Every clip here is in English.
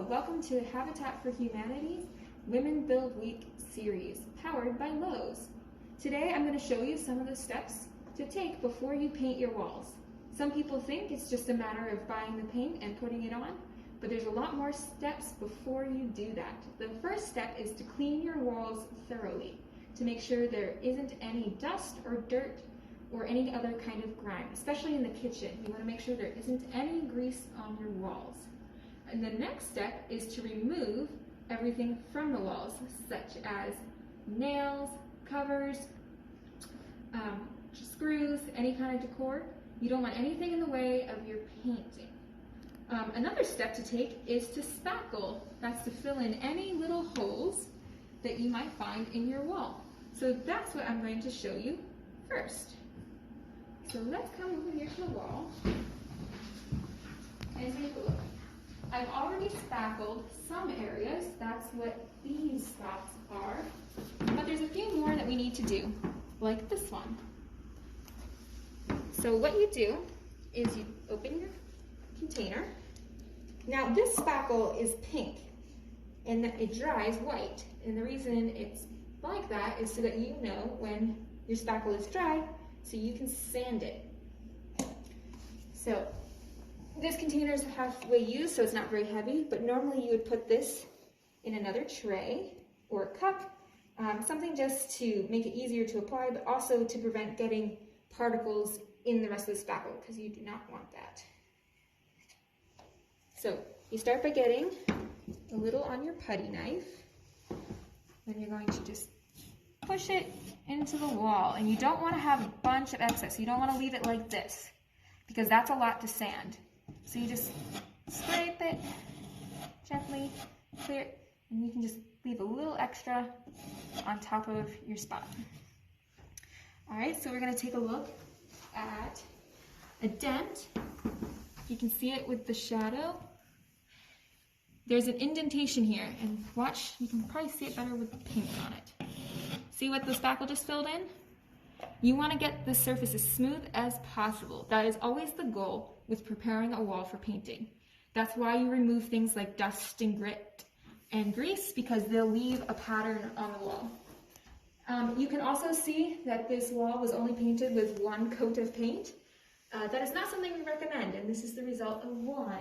Hello, welcome to Habitat for Humanity's Women Build Week series, powered by Lowe's. Today I'm going to show you some of the steps to take before you paint your walls. Some people think it's just a matter of buying the paint and putting it on, but there's a lot more steps before you do that. The first step is to clean your walls thoroughly, to make sure there isn't any dust or dirt or any other kind of grime, especially in the kitchen. You want to make sure there isn't any grease on your walls. And the next step is to remove everything from the walls, such as nails, covers, screws, any kind of decor. You don't want anything in the way of your painting. Another step to take is to spackle. That's to fill in any little holes that you might find in your wall. So that's what I'm going to show you first. So let's come over here to the wall and take a look. I've already spackled some areas. That's what these spots are. But there's a few more that we need to do, like this one. So what you do is you open your container. Now this spackle is pink and it dries white. And the reason it's like that is so that you know when your spackle is dry so you can sand it. So this container is halfway used, so it's not very heavy, but normally you would put this in another tray or a cup, something just to make it easier to apply, but also to prevent getting particles in the rest of the spackle, because you do not want that. So you start by getting a little on your putty knife, then you're going to just push it into the wall, and you don't want to have a bunch of excess. You don't want to leave it like this, because that's a lot to sand. So you just scrape it gently, clear it, and you can just leave a little extra on top of your spot. All right, so we're going to take a look at a dent. You can see it with the shadow. There's an indentation here, and watch, you can probably see it better with the paint on it. See what the spackle just filled in? You want to get the surface as smooth as possible. That is always the goal with preparing a wall for painting. That's why you remove things like dust and grit and grease, because they'll leave a pattern on the wall. You can also see that this wall was only painted with one coat of paint. That is not something we recommend, and this is the result of why.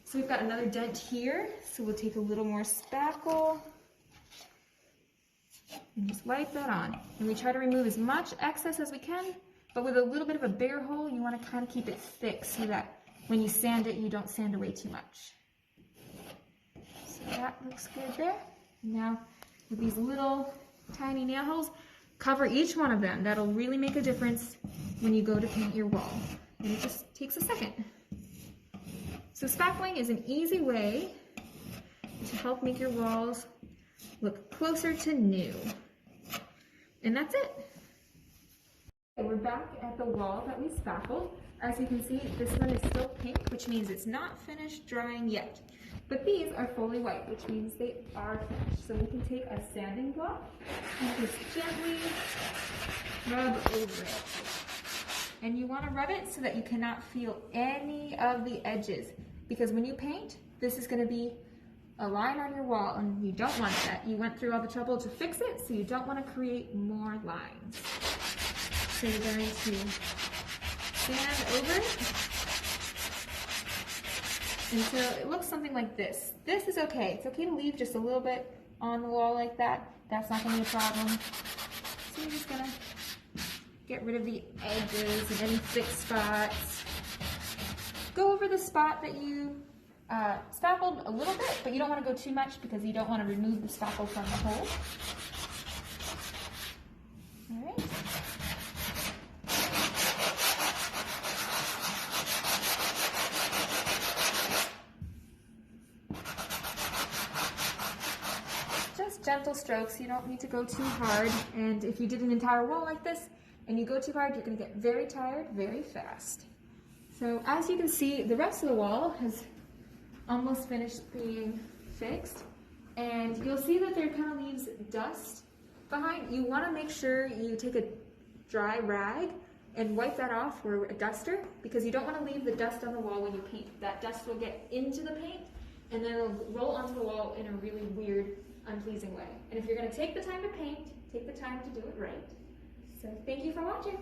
So we've got another dent here, so we'll take a little more spackle and just wipe that on. And we try to remove as much excess as we can, but with a little bit of a bare hole, you want to kind of keep it thick so that when you sand it, you don't sand away too much. So that looks good there. Now, with these little tiny nail holes, cover each one of them. That'll really make a difference when you go to paint your wall. And it just takes a second. So spackling is an easy way to help make your walls look closer to new. And that's it. Okay, we're back at the wall that we spackled. As you can see, this one is still pink, which means it's not finished drying yet. But these are fully white, which means they are finished. So we can take a sanding block and just gently rub over it. And you want to rub it so that you cannot feel any of the edges, because when you paint, this is going to be a line on your wall, and you don't want that. You went through all the trouble to fix it, so you don't want to create more lines. So you're going to sand over it until it looks something like this. This is okay. It's okay to leave just a little bit on the wall like that. That's not going to be a problem. So you're just going to get rid of the edges and any thick spots. Go over the spot that you spackled a little bit, but you don't want to go too much because you don't want to remove the spackle from the hole. All right. Just gentle strokes. You don't need to go too hard. And if you did an entire wall like this and you go too hard, you're going to get very tired very fast. So as you can see, the rest of the wall has almost finished being fixed, and you'll see that there kind of leaves dust behind. You want to make sure you take a dry rag and wipe that off, or a duster, because you don't want to leave the dust on the wall when you paint. That dust will get into the paint and then it'll roll onto the wall in a really weird, unpleasing way. And if you're going to take the time to paint, take the time to do it right. So thank you for watching.